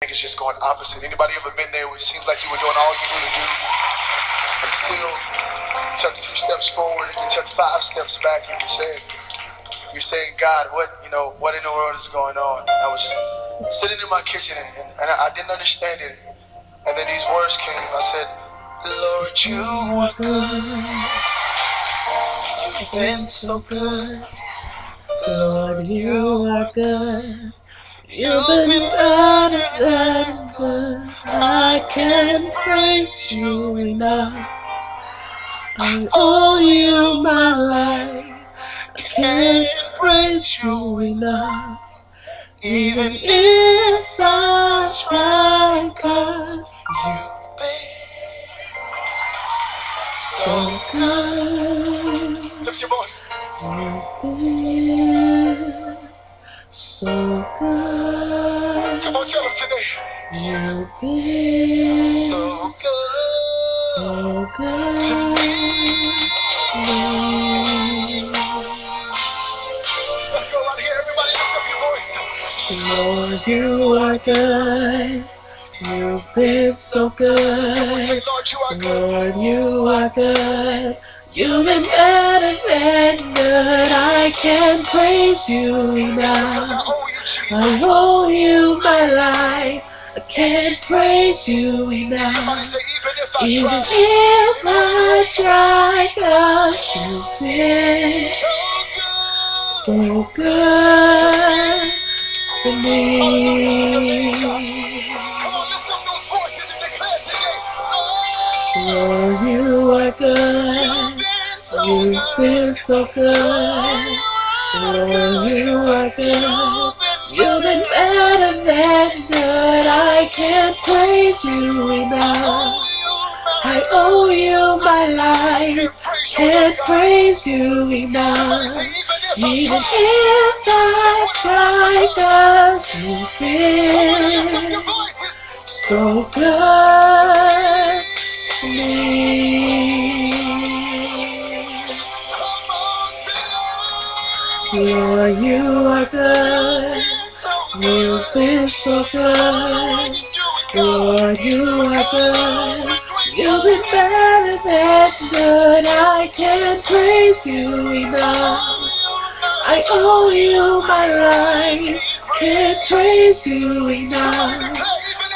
It's just going opposite. Anybody ever been there where it seems like you were doing all you knew to do, and still you took 2 steps forward and you took 5 steps back, and you're saying, God, what in the world is going on? And I was sitting in my kitchen and I didn't understand it. And then these words came. I said, Lord, you are good. You've been so good. Lord, you are good. You've been better than good. I can't praise you enough. I owe you my life. I can't praise you enough. Even if I try, 'cause you've been so good. Lift your voice. You've been so good. Come on, tell them today. You've been so good to me. Let's go right here, everybody. Lift up your voice. Lord, you are good. You've been so good. Come on, say, Lord, you are good. Lord, you are good. You've been better than good. I can't praise you enough. I owe you my life. I can't praise you enough. Somebody say, even if I try, 'cause you've been so good to me. Come on, lift up those voices and declare today, Lord, you are good. You've been so good. Lord, you are good. You've been better than good. I can't praise you enough. I owe you my life. Can't praise you enough. Even if I try, 'cause you've been so good to me. Lord, you are good. You've been so good. Lord, you are good. You've been better than good. I can't praise you enough. I owe you my life. Can't praise you enough.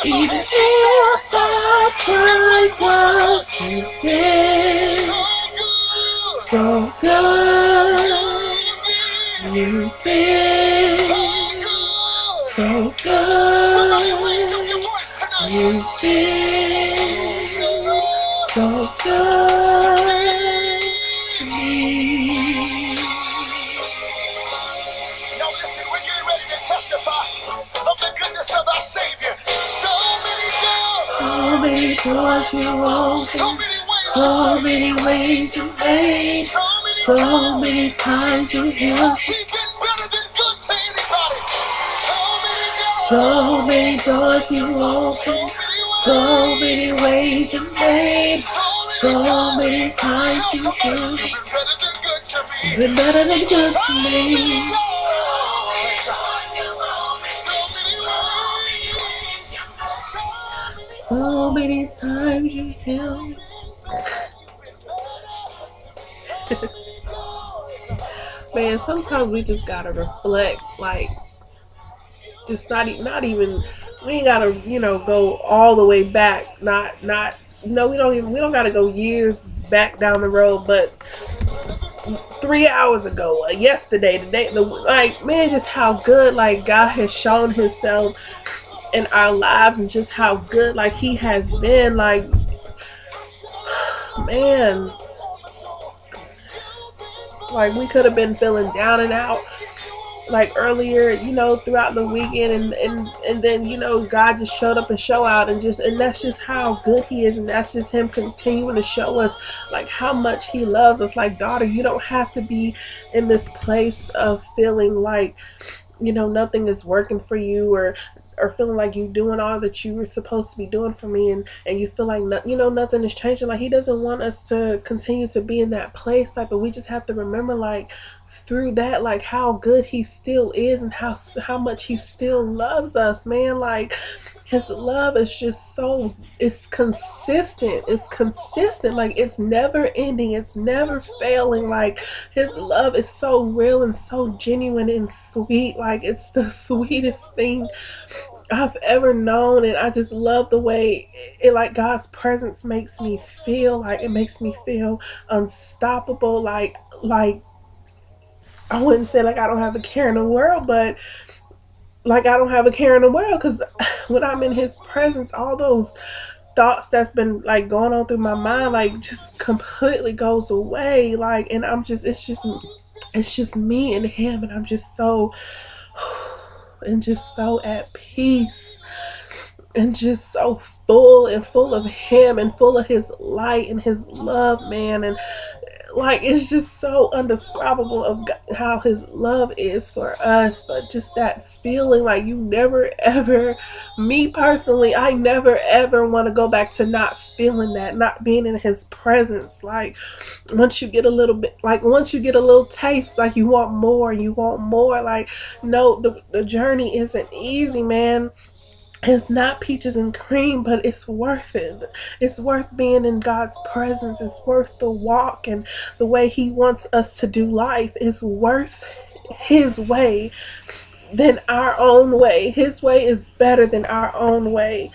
Even if I try, 'cause you've been so good. You've been so good. You've been so good to me. Now listen, we're getting ready to testify of the goodness of our Savior. So many doors you opened, so many ways you made, so many times you healed. So many doors you opened, so many ways you made, so many times you healed. You've been better than good to me. So many times you healed. Man, sometimes we just gotta reflect, like, just not even, we ain't gotta, go all the way back. We don't gotta go years back down the road, but 3 hours ago, yesterday, man, just how good, like, God has shown himself in our lives, and just how good, like, he has been, like, man, like, we could have been feeling down and out, like, earlier, throughout the weekend, and then, God just showed up and show out, and that's just how good he is, and that's just him continuing to show us, like, how much he loves us. Like, daughter, you don't have to be in this place of feeling like, nothing is working for you, or feeling like you're doing all that you were supposed to be doing for me, and you feel like nothing is changing. Like, he doesn't want us to continue to be in that place, like, but we just have to remember, like, through that, like, how good he still is, and how much he still loves us, man. Like, His love is just so, it's consistent. It's consistent. Like, it's never ending. It's never failing. Like, his love is so real and so genuine and sweet. Like, it's the sweetest thing I've ever known. And I just love the way like, God's presence makes me feel. Like, it makes me feel unstoppable. Like, I wouldn't say like I don't have a care in the world, but like, I don't have a care in the world, because when I'm in his presence, all those thoughts that's been like going on through my mind, like, just completely goes away. Like, and I'm just, it's just me and him, and I'm just so and just so at peace, and just so full, and full of him, and full of his light and his love, man. And like, it's just so undescribable of how his love is for us. But just that feeling, like, you never ever, me personally, I never ever want to go back to not feeling that, not being in his presence. Like, once you get a little bit, like, once you get a little taste, like, you want more, you want more. Like, no, the journey isn't easy, man. It's not peaches and cream, but it's worth it. It's worth being in God's presence. It's worth the walk, and the way he wants us to do life is worth his way than our own way. His way is better than our own way.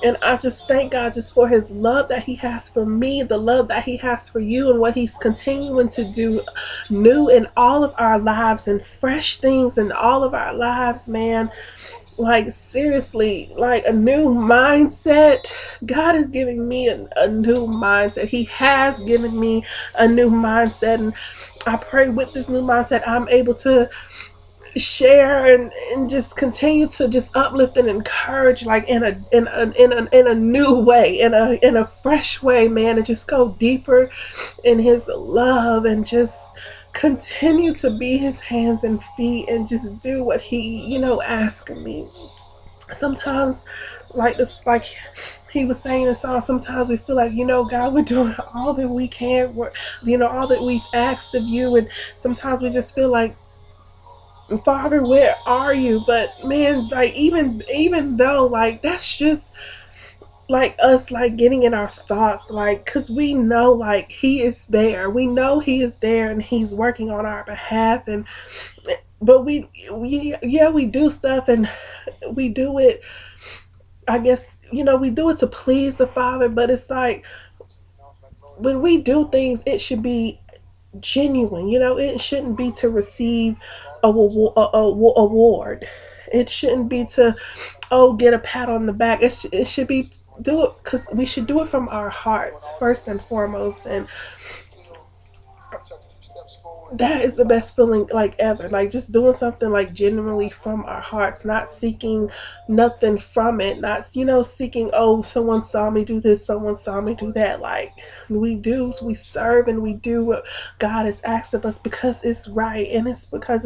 And I just thank God just for his love that he has for me, the love that he has for you, and what he's continuing to do new in all of our lives, and fresh things in all of our lives, man. Like, seriously, like, a new mindset. God is giving me a new mindset. He has given me a new mindset, and I pray with this new mindset I'm able to share, and just continue to just uplift and encourage, like, in a new way, in a fresh way, man. And just go deeper in his love, and just continue to be his hands and feet, and just do what he, asks of me. Sometimes, like this, like he was saying in the song, sometimes we feel like, God, we're doing all that we can, all that we've asked of you. And sometimes we just feel like, Father, where are you? But man, like, even though, like, that's just like us, like, getting in our thoughts, like, because we know, like, he is there. We know he is there, and he's working on our behalf. And but we yeah, we do stuff, and we do it, I guess, we do it to please the Father. But it's like, when we do things, it should be genuine. It shouldn't be to receive award. It shouldn't be to, get a pat on the back. It should be, do it because we should do it from our hearts first and foremost. And that is the best feeling, like, ever. Like, just doing something, like, genuinely from our hearts, not seeking nothing from it, not, seeking, oh, someone saw me do this, someone saw me do that. Like, we serve, and we do what God has asked of us, because it's right, and it's because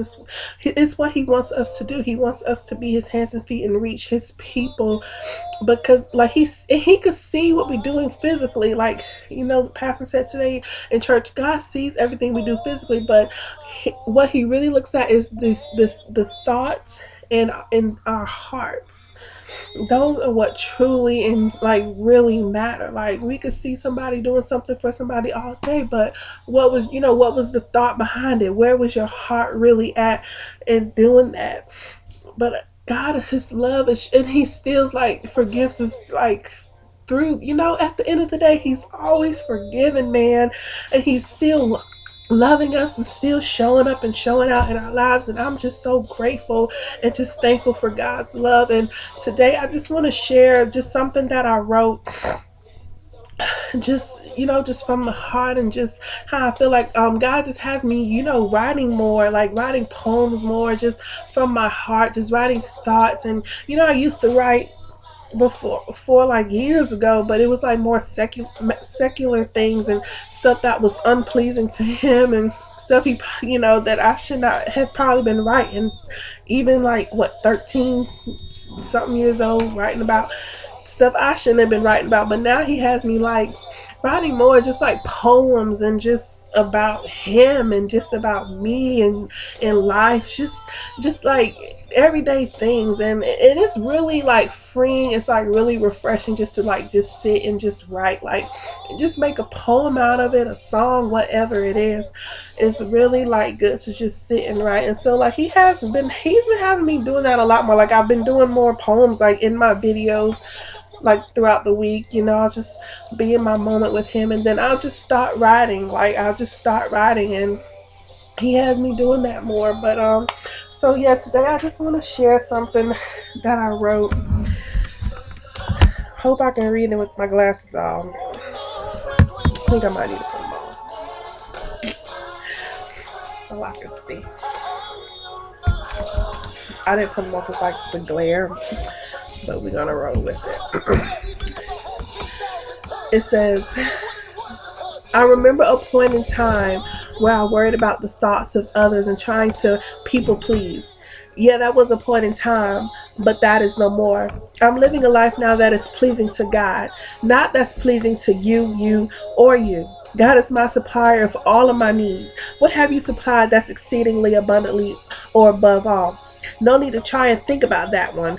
it's what he wants us to do. He wants us to be his hands and feet, and reach his people, because, like, he could see what we're doing physically. Like, the pastor said today in church, God sees everything we do physically, but what he really looks at is the thoughts in our hearts. Those are what truly and, like, really matter. Like, we could see somebody doing something for somebody all day, but what was the thought behind it? Where was your heart really at in doing that? But God, his love is, and he still, like, forgives us, like, through, at the end of the day, he's always forgiven, man. And he's still loving us, and still showing up and showing out in our lives. And I'm just so grateful, and just thankful for God's love. And today I just want to share just something that I wrote, just, just from the heart, and just how I feel like, God just has me, writing more, like, writing poems more, just from my heart, just writing thoughts. And I used to write before, like, years ago, but it was like more secular things, and stuff that was unpleasing to him, and stuff he, that I should not have probably been writing, even, like, what, 13 something years old, writing about stuff I shouldn't have been writing about. But now he has me, like, writing more just like poems and just about him and just about me and in life, just like everyday things. And it's really like freeing. It's like really refreshing just to like just sit and just write, like just make a poem out of it, a song, whatever it is. It's really like good to just sit and write. And so like he's been having me doing that a lot more. Like I've been doing more poems like in my videos like throughout the week. I'll just be in my moment with him, and then I'll just start writing. Like I'll just start writing, and he has me doing that more. But so yeah, today I just want to share something that I wrote. Hope I can read it with my glasses on. I think I might need to put them on so I can see. I didn't put them on because like the glare, but we're gonna roll with it. It says, I remember a point in time where I worried about the thoughts of others and trying to people please. Yeah, that was a point in time, but that is no more. I'm living a life now that is pleasing to God, not that's pleasing to you, or you. God is my supplier of all of my needs. What have you supplied that's exceedingly abundantly or above all? No need to try and think about that one.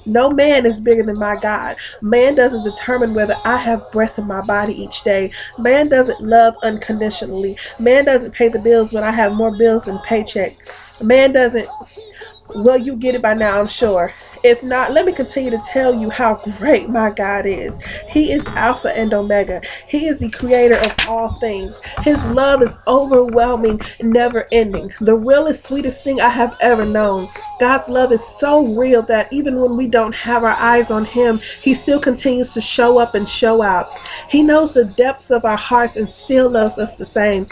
No man is bigger than my God. Man doesn't determine whether I have breath in my body each day. Man doesn't love unconditionally. Man doesn't pay the bills when I have more bills than paycheck. Man doesn't. Well, you get it by now, I'm sure. If not, let me continue to tell you how great my God is. He is Alpha and Omega. He is the creator of all things. His love is overwhelming, never ending. The realest, sweetest thing I have ever known. God's love is so real that even when we don't have our eyes on him, he still continues to show up and show out. He knows the depths of our hearts and still loves us the same.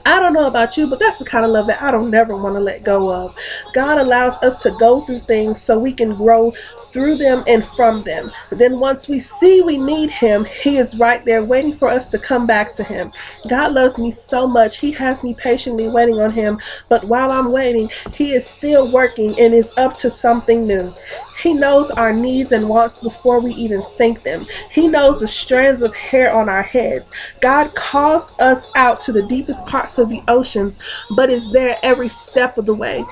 I don't know about you, but that's the kind of love that I don't never want to let go of. God allows us to go through things so we can grow through them and from them. Then once we see we need him, he is right there waiting for us to come back to him. God loves me so much. He has me patiently waiting on him. But while I'm waiting, he is still working and is up to something new. He knows our needs and wants before we even think them. He knows the strands of hair on our heads. God calls us out to the deepest parts of the oceans, but is there every step of the way,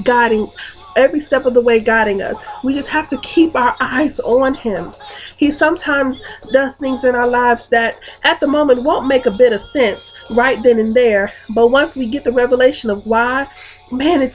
guiding guiding us. We just have to keep our eyes on him. He sometimes does things in our lives that at the moment won't make a bit of sense right then and there, but once we get the revelation of why, man,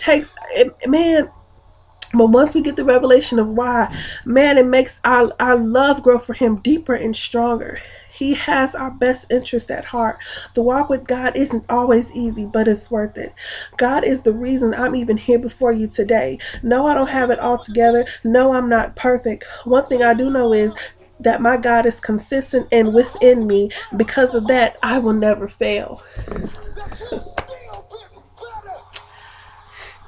but once we get the revelation of why, man, it makes our love grow for him deeper and stronger. He has our best interest at heart. The walk with God isn't always easy, but it's worth it. God is the reason I'm even here before you today. No, I don't have it all together. No, I'm not perfect. One thing I do know is that my God is consistent and within me. Because of that, I will never fail.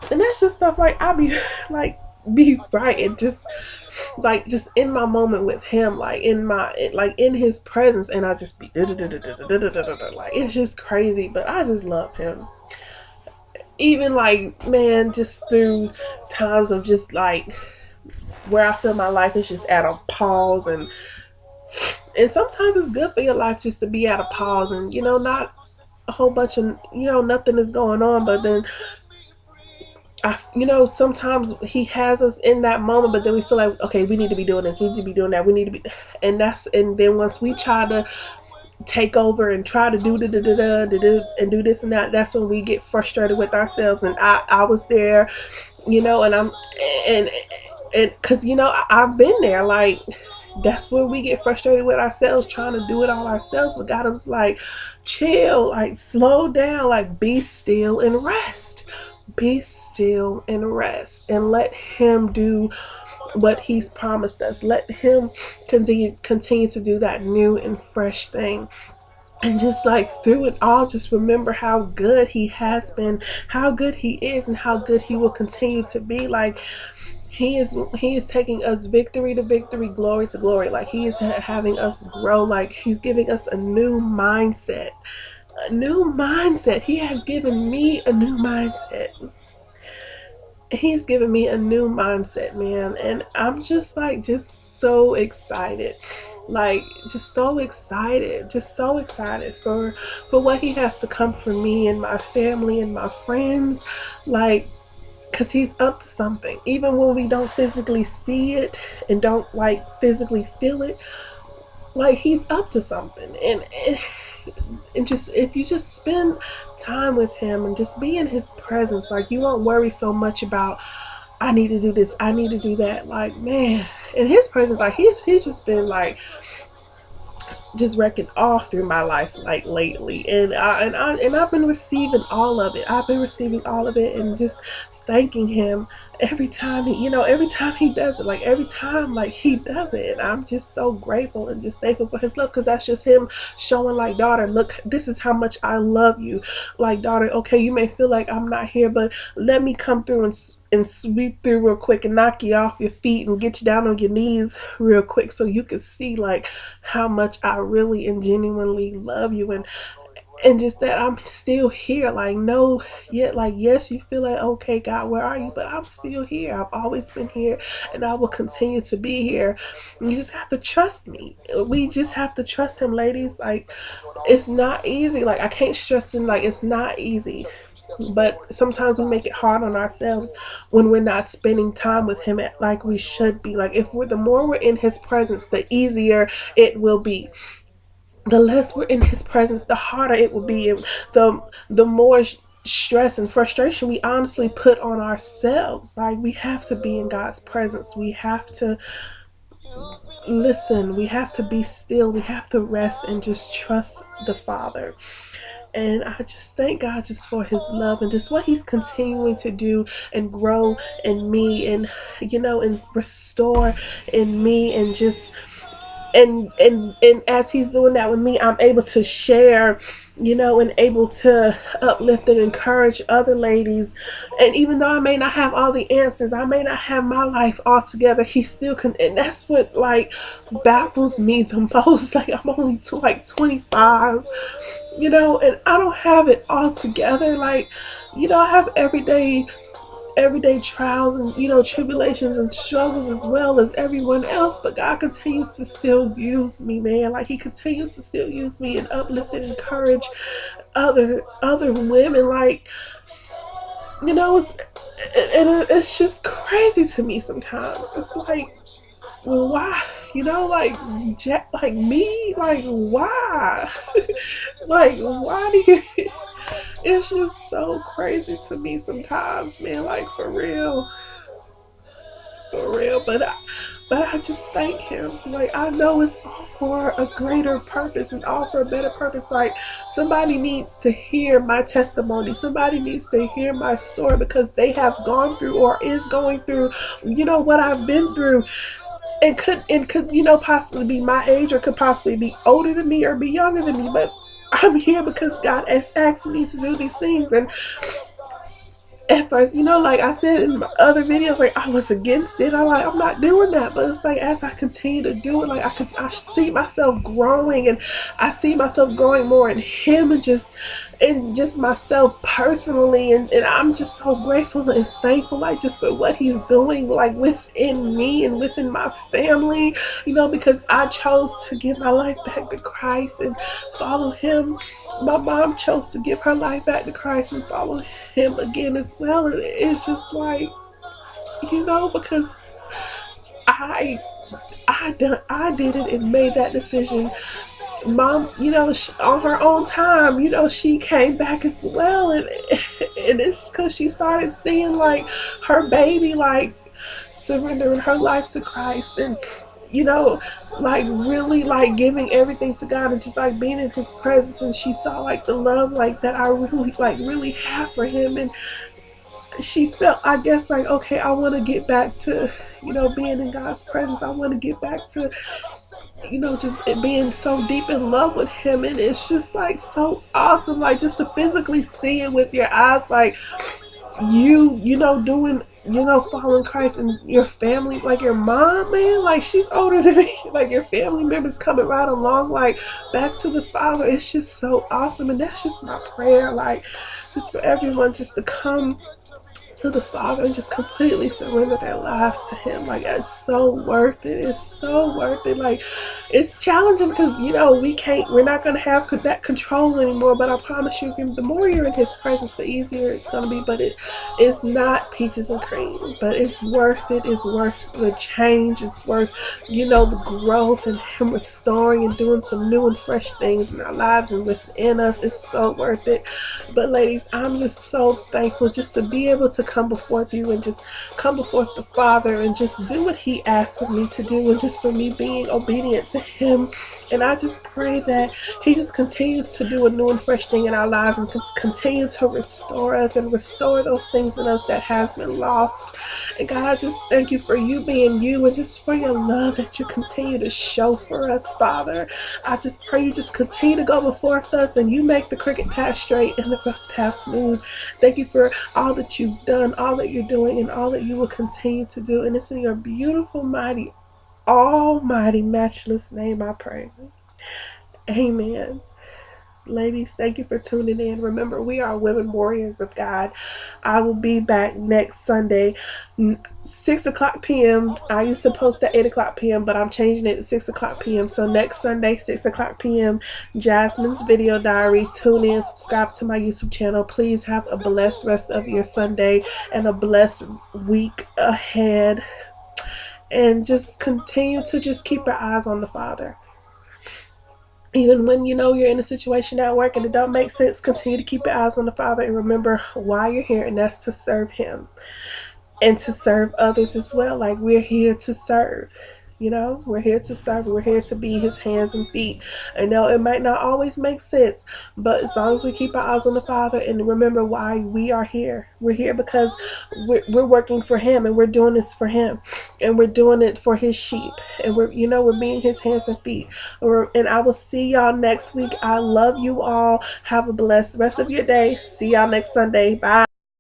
And that's just stuff like I be like be writing just in my moment with him, like in his presence, and I just be like it's just crazy. But I just love him. Even like, man, just through times of just like where I feel my life is just at a pause, and sometimes it's good for your life just to be at a pause, and not a whole bunch of nothing is going on, but then sometimes he has us in that moment, but then we feel like, okay, we need to be doing this, we need to be doing that, we need to be, and then once we try to take over and try to do and do this and that, that's when we get frustrated with ourselves. And I was there, and I'm and because I've been there, like that's where we get frustrated with ourselves, trying to do it all ourselves. But God was like, chill, like slow down, like be still and rest. Be still and rest, and let him do what he's promised us. Let him continue to do that new and fresh thing. And just like through it all, just remember how good he has been, how good he is, and how good he will continue to be. Like he is taking us victory to victory, glory to glory. Like he is having us grow. Like he's giving us a new mindset. A new mindset. He has given me a new mindset. He's given me a new mindset, man, and I'm just so excited. Like just so excited for what he has to come for me and my family and my friends. Like, cuz he's up to something. Even when we don't physically see it and don't like physically feel it, like he's up to something. And just if you just spend time with him and just be in his presence, like you won't worry so much about I need to do this, I need to do that. Like, man, in his presence, like he's just been like just wrecking all through my life like lately, and I've been receiving all of it. I've been receiving all of it and just thanking him every time every time he does it, like every time like he does it, and I'm just so grateful and just thankful for his love, because that's just him showing like, daughter, look, this is how much I love you. Like, daughter, okay, you may feel like I'm not here, but let me come through and sweep through real quick and knock you off your feet and get you down on your knees real quick so you can see like how much I really and genuinely love you, and just that I'm still here. Like, no, yet, like, yes, you feel like, okay, God, where are you? But I'm still here. I've always been here, and I will continue to be here. You just have to trust me. We just have to trust him, ladies. Like, it's not easy. Like, I can't stress him. Like, it's not easy. But sometimes we make it hard on ourselves when we're not spending time with him like we should be. Like, if we're the more we're in his presence, the easier it will be. The less we're in his presence, the harder it will be, and the more stress and frustration we honestly put on ourselves. Like, we have to be in God's presence. We have to listen. We have to be still. We have to rest and just trust the Father. And I just thank God just for his love and just what he's continuing to do and grow in me, and and restore in me, and just and as he's doing that with me, I'm able to share, and able to uplift and encourage other ladies. And even though I may not have all the answers, I may not have my life all together, he still can. And that's what like baffles me the most. Like, I'm only like 25, and I don't have it all together. Like, I have everyday trials and tribulations and struggles as well as everyone else, but God continues to still use me, man. Like, he continues to still use me and uplift and encourage other women. Like, it's, and it's just crazy to me sometimes. It's like, why, like like me, like why? Like, why do you it's just so crazy to me sometimes, man. Like, for real. But I just thank him. Like, I know it's all for a greater purpose and all for a better purpose. Like, somebody needs to hear my testimony. Somebody needs to hear my story, because they have gone through or is going through, what I've been through. And could possibly be my age, or could possibly be older than me or be younger than me. But I'm here because God has asked me to do these things. And at first, like I said in my other videos, like, I was against it. I'm not doing that. But it's like, as I continue to do it, like, I see myself growing, and I see myself growing more in him, and just myself personally, and I'm just so grateful and thankful, like, just for what he's doing, like, within me and within my family, because I chose to give my life back to Christ and follow him. My mom chose to give her life back to Christ and follow him again as well. And it's just like, because I I did it and made that decision. Mom, on her own time, she came back as well, and it's because she started seeing like her baby, like, surrendering her life to Christ, and like, really, like, giving everything to God, and just like being in his presence, and she saw like the love, like, that I really have for him. And she felt, I guess, like, okay, I want to get back to being in God's presence. I want to get back to just it being so deep in love with him. And it's just like so awesome, like, just to physically see it with your eyes, like, doing, following Christ, and your family, like your mom, man, like, she's older than me, like, your family members coming right along, like, back to the Father. It's just so awesome. And that's just my prayer, like, just for everyone just to come to the Father and just completely surrender their lives to Him. Like, it's so worth it. It's so worth it. Like, it's challenging because, we're not going to have that control anymore. But I promise you, the more you're in His presence, the easier it's going to be. But it's not peaches and cream. But it's worth it. It's worth the change. It's worth, the growth and Him restoring and doing some new and fresh things in our lives and within us. It's so worth it. But ladies, I'm just so thankful just to be able to come before you and just come before the Father and just do what He asked of me to do, and just for me being obedient to Him. And I just pray that He just continues to do a new and fresh thing in our lives and continue to restore us and restore those things in us that has been lost. And God, I just thank you for you being you and just for your love that you continue to show for us, Father. I just pray you just continue to go before us and you make the crooked path straight and the rough path smooth. Thank you for all that you've done, all that you're doing, and all that you will continue to do. And it's in your beautiful, mighty, almighty, matchless name I pray. Amen. Ladies, thank you for tuning in. Remember, we are women warriors of God. I will be back next Sunday, 6 o'clock p.m. I used to post at 8 o'clock p.m., but I'm changing it to 6 o'clock p.m. So next Sunday, 6 o'clock p.m., Jasmine's Video Diary. Tune in, subscribe to my YouTube channel. Please have a blessed rest of your Sunday and a blessed week ahead. And just continue to just keep your eyes on the Father. Even when you're in a situation at work and it don't make sense, continue to keep your eyes on the Father and remember why you're here, and that's to serve Him and to serve others as well. Like, we're here to serve. We're here to serve. We're here to be His hands and feet. I know it might not always make sense, but as long as we keep our eyes on the Father and remember why we are here. We're here because we're working for Him, and we're doing this for Him, and we're doing it for His sheep, and we're being His hands and feet. And I will see y'all next week. I love you all. Have a blessed rest of your day. See y'all next Sunday. Bye.